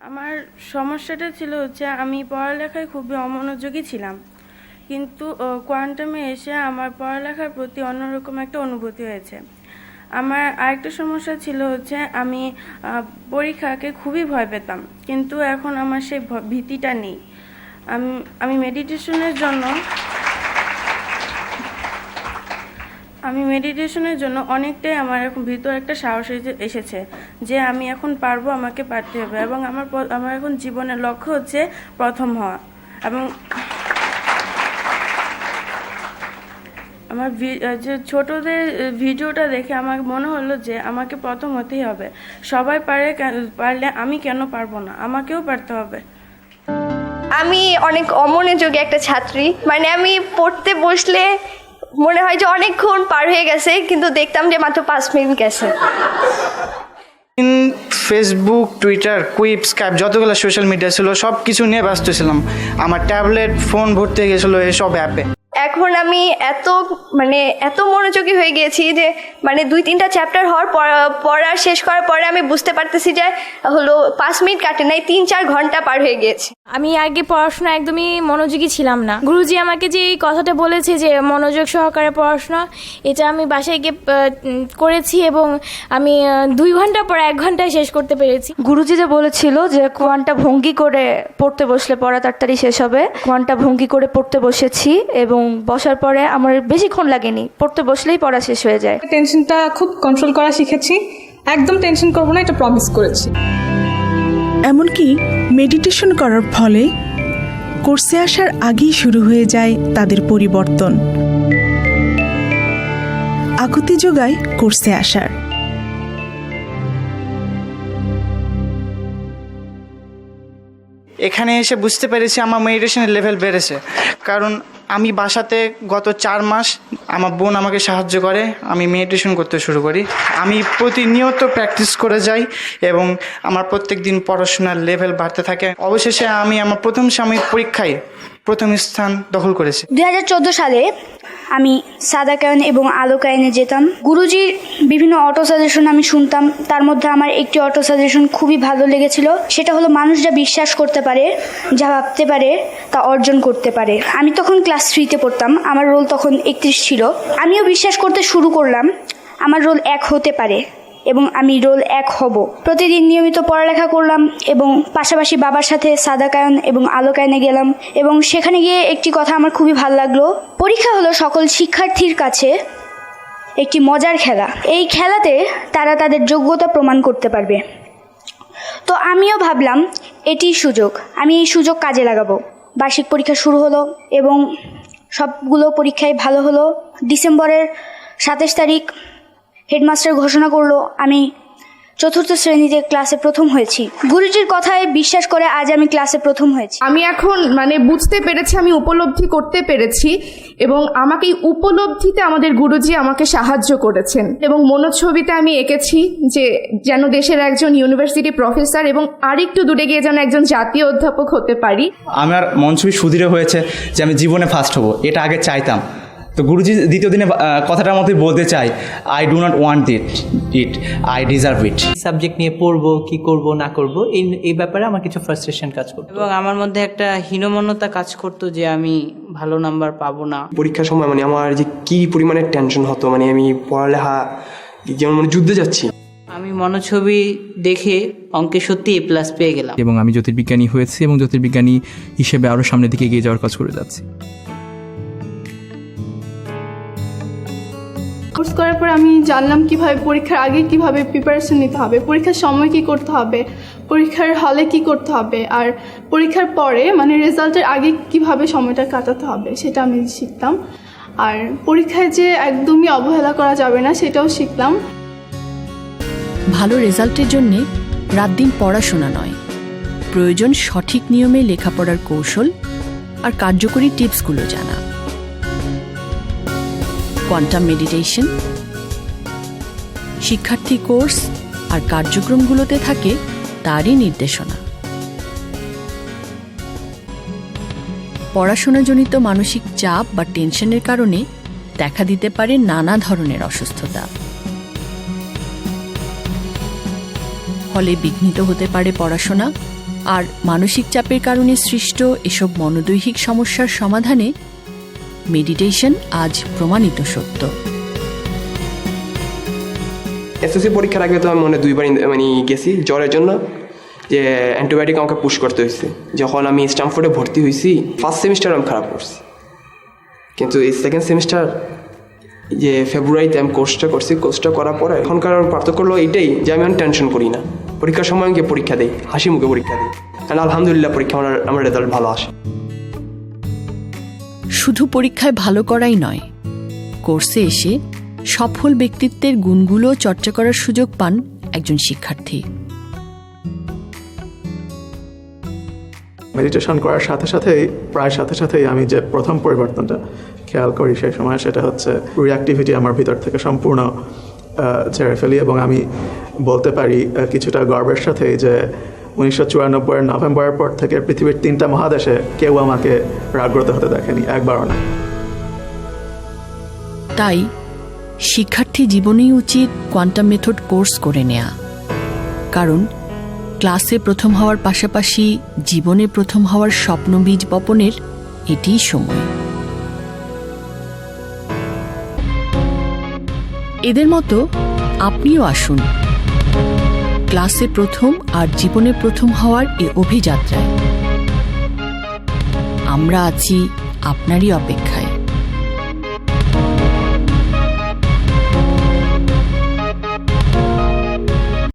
আমার সমস্যাটা ছিল হচ্ছে আমি পড়ালেখায় খুবই অমনোযোগী ছিলাম, কিন্তু কোয়ান্টামে এসে আমার পড়ালেখার প্রতি অন্যরকম একটা অনুভূতি হয়েছে। আমার আরেকটা সমস্যা ছিল হচ্ছে আমি পরীক্ষাকে খুবই ভয় পেতাম, কিন্তু এখন আমার সেই ভীতিটা নেই। আমি মেডিটেশনের জন্য অনেকটাই আমার এখন ভিতরে একটা সাহস এসেছে যে আমি এখন পারবো, আমাকে পারতে হবে, এবং আমার এখন জীবনের লক্ষ্য হচ্ছে প্রথম হওয়া। এবং আমার যে ছোটদের ভিডিওটা দেখে আমার মনে হলো যে আমাকে প্রথম হতেই হবে। সবাই পারলে আমি কেন পারবো না, আমাকেও পারতে হবে। আমি অনেক অমনোযোগী একটা ছাত্রী, মানে আমি পড়তে বসলে মনে হয় যে অনেকক্ষণ পার হয়ে গেছে, কিন্তু দেখতাম যে মাত্র 5 মিনিট গেছে। ফেসবুক, টুইটার, কুইপ, স্কাইপ যতগুলো সোশ্যাল মিডিয়া ছিল সব কিছু নিয়ে ব্যস্ত ছিলাম। আমার ট্যাবলেট, ফোন ভর্তি হয়ে গেছিলো এসব অ্যাপে। এখন আমি এত মনোযোগী হয়ে গিয়েছি যে 2-3টা চ্যাপ্টার পড়া শেষ করার পরে আমি বুঝতে পারতেছি যে 5 মিনিট কাটে নাই, 3-4 ঘন্টা পার হয়ে গিয়েছে। আমি আগে পড়াশোনা একদমই মনোযোগী ছিলাম না। গুরুজি আমাকে যে এই কথাটা বলেছে যে মনোযোগ সহকারে পড়াশোনা, এটা আমি বাসায় গিয়ে করেছি এবং আমি 2 ঘন্টা পর 1 ঘন্টায় শেষ করতে পেরেছি। গুরুজি যে বলেছিল যে কোয়ান্টা ভঙ্গি করে পড়তে বসলে পড়া তাড়াতাড়ি শেষ হবে, কোয়ান্টা ভঙ্গি করে পড়তে বসেছি এবং বসার পরে আমার বেশিক্ষণ লাগেনি, পড়তে বসলেই পড়া শেষ হয়ে যায়। টেনশনটা খুব কন্ট্রোল করা শিখেছি, একদম টেনশন করবো না, এটা প্রমিস করেছি। এমনকি মেডিটেশন করার ফলে কোর্সে আসার আগেই শুরু হয়ে যায় তাদের পরিবর্তন। আকুতি যোগায় কোর্সে আসার। এখানে এসে বুঝতে পেরেছি আমার মেডিটেশনের লেভেল বেড়েছে, কারণ আমি বাসাতে গত 4 মাস আমার বোন আমাকে সাহায্য করে, আমি মেডিটেশন করতে শুরু করি। আমি প্রতিনিয়ত প্র্যাকটিস করে যাই এবং আমার প্রত্যেক দিন পড়াশোনার লেভেল বাড়তে থাকে। অবশেষে আমি আমার প্রথম সাময়িক পরীক্ষায় প্রথম স্থান দখল করেছি। 2014 সালে আমি সাদাকায়ন এবং আলোকায়নে যেতাম। গুরুজির বিভিন্ন অটো সাজেশন আমি শুনতাম, তার মধ্যে আমার একটি অটো সাজেশন খুবই ভালো লেগেছিল। সেটা হলো মানুষ যা বিশ্বাস করতে পারে, যা ভাবতে পারে, তা অর্জন করতে পারে। আমি তখন ক্লাস 3-তে পড়তাম, আমার রোল তখন 31 ছিল। আমিও বিশ্বাস করতে শুরু করলাম আমার রোল 1 হতে পারে এবং আমি রোল 1 হব। প্রতিদিন নিয়মিত পড়ালেখা করলাম এবং পাশাপাশি বাবার সাথে সাদাকায়ন এবং আলোকায়নে গেলাম, এবং সেখানে গিয়ে একটি কথা আমার খুবই ভালো লাগলো। পরীক্ষা হলো সকল শিক্ষার্থীর কাছে একটি মজার খেলা। এই খেলাতে তারা তাদের যোগ্যতা প্রমাণ করতে পারবে। তো আমিও ভাবলাম এটি সুযোগ, আমি এই সুযোগ কাজে লাগাবো। বার্ষিক পরীক্ষা শুরু হলো এবং সবগুলো পরীক্ষায় ভালো হলো। ডিসেম্বরের 27 তারিখ হেডমাস্টার ঘোষণা করলো আমি 4র্থ শ্রেণীতে ক্লাসে প্রথম হয়েছি। গুরুজির কথায় বিশ্বাস করে আজ আমি ক্লাসে প্রথম হয়েছি। আমি এখন বুঝতে পেরেছি, আমি উপলব্ধি করতে পেরেছি, এবং আমাকে এই উপলব্ধিতে আমাদের গুরুজি আমাকে সাহায্য করেছেন। এবং মনোছবিতে আমি এঁকেছি যে যেন দেশের একজন ইউনিভার্সিটি প্রফেসর এবং আরেকটু দূরে গিয়ে যেন একজন জাতীয় অধ্যাপক হতে পারি। আমার মনছবি সুদৃঢ় হয়েছে যে আমি জীবনে ফার্স্ট হব, এটা আগে চাইতাম। তো গুরুজি দ্বিতীয় দিনে কথাটার মতোই বলতে চাই, I do not want it, I deserve it. Subject নিয়ে পড়বো, কি করব না করব, এই ব্যাপারে আমার কিছু ফ্রাস্ট্রেশন কাজ করতো এবং আমার মধ্যে একটা হীনমন্যতা কাজ করতো যে আমি ভালো নাম্বার পাবো না। পরীক্ষার সময় আমার যে কি পরিমাণে টেনশন হতো, আমি পড়ালেখা যেমন যুদ্ধে যাচ্ছি। আমি মনোছবি দেখে অঙ্কে সত্যি A+ পেয়ে গেলাম এবং আমি জ্যোতির্বিজ্ঞানী হয়েছি এবং জ্যোতির্বিজ্ঞানী হিসেবে আরও সামনের দিকে এগিয়ে যাওয়ার কাজ করে যাচ্ছি। কোর্স করার পর আমি জানলাম কিভাবে পরীক্ষার আগে কিভাবে প্রিপারেশন নিতে হবে, পরীক্ষার সময় কি করতে হবে, পরীক্ষার হলে কি করতে হবে, আর পরীক্ষার পরে রেজাল্টের আগে কিভাবে সময়টা কাটাতে হবে সেটা আমি শিখতাম। আর পরীক্ষায় যে একদমই অবহেলা করা যাবে না সেটাও শিখলাম। ভালো রেজাল্টের জন্যে রাত দিন পড়াশোনা নয়, প্রয়োজন সঠিক নিয়মে লেখাপড়ার কৌশল আর কার্যকরী টিপসগুলো জানা। কোয়ান্টাম মেডিটেশন শিক্ষার্থী কোর্স আর কার্যক্রমগুলোতে থাকে তারই নির্দেশনা। পড়াশোনাজনিত মানসিক চাপ বা টেনশনের কারণে দেখা দিতে পারে নানা ধরনের অসুস্থতা। ফলে বিঘ্নিত হতে পারে পড়াশোনা, আর মানসিক চাপের কারণে সৃষ্ট এসব মনোদৈহিক সমস্যার সমাধানে মেডিটেশন আজ প্রমাণিত সত্য। এসএসসি পরীক্ষার আগে তো আমি দুইবার গেছি জ্বরের জন্য, যে অ্যান্টিবায়োটিক আমাকে পুশ করতে হয়েছে। যখন আমি স্ট্যামফোর্ডে ভর্তি হয়েছি, ফার্স্ট সেমিস্টার আমি খারাপ করছি, কিন্তু এই সেকেন্ড সেমিস্টার যে ফেব্রুয়ারিতে আমি কোর্সটা করার পরে এখনকার পার্থক্য হলো এটাই যে আমি টেনশন করি না। পরীক্ষার সময় আমি পরীক্ষা দিই, হাসি মুখে পরীক্ষা দিই, কারণ আলহামদুলিল্লাহ পরীক্ষা আমার রেজাল্ট ভালো আসে। শুধু পরীক্ষায় ভালো করাই নয়, কোর্সে এসে সফল ব্যক্তিত্বের গুণগুলো চর্চা করার সুযোগ পান একজন শিক্ষার্থী। মেডিটেশন করার সাথে সাথেই আমি যে প্রথম পরিবর্তনটা খেয়াল করি সেই সময় সেটা হচ্ছে রিঅ্যাক্টিভিটি আমার ভিতর থেকে সম্পূর্ণ ছেড়ে ফেলি, এবং আমি বলতে পারি কিছুটা গর্বের সাথেই যে 1994 নভেম্বরের পর থেকে পৃথিবীর 3টা মহাদেশে কেউ আমাকে রাগগ্রত হতে দেখেনি, একবারও না। তাই শিক্ষার্থী জীবনেই উচিত কোয়ান্টাম মেথড কোর্স করে নেয়া, কারণ ক্লাসে প্রথম হওয়ার পাশাপাশি জীবনে প্রথম হওয়ার স্বপ্ন বীজ বপনের এটিই সময়। এদের মতো আপনিও আসুন ক্লাসে প্রথম আর জীবনে প্রথম হওয়ার এই অভিযাত্রায়। আমরা আছি আপনারই অপেক্ষায়।